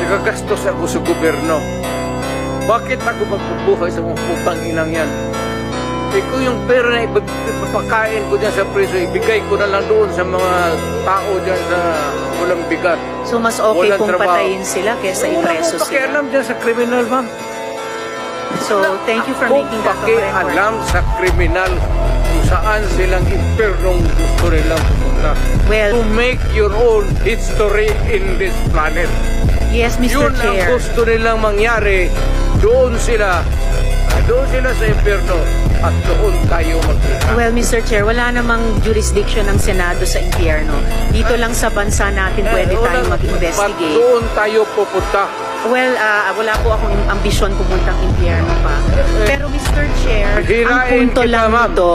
nagagastos ako sa gobyerno. Bakit ako magbubuhay sa mga putang inang yan? Eh kung yung pera na ipapakain ko dyan sa preso, ibigay ko na lang doon sa mga tao dyan sa walang bigat. So mas okay Walang kung trabaho. patayin sila kesa ipreso Wala akong sila. pakialam dyan sa kriminal, ma'am. So thank you for Kung making that record. pakialam sa kriminal kung saan silang impernong gusto nilang pumunta. Well, To make your own history in this planet. yes, Mr. Yun ang Chair. gusto nilang mangyari. Doon sila sa impyerno at doon tayo magkita. Well, Mr. Chair, wala namang jurisdiction ng Senado sa impyerno. Dito lang sa bansa natin pwede tayo Ba't mag-investigate. doon tayo pupunta? Well, wala po akong ambisyon pumuntang impyerno pa. Pero Mr. Chair, ang Hirain punto kita, lang ma'am. nito,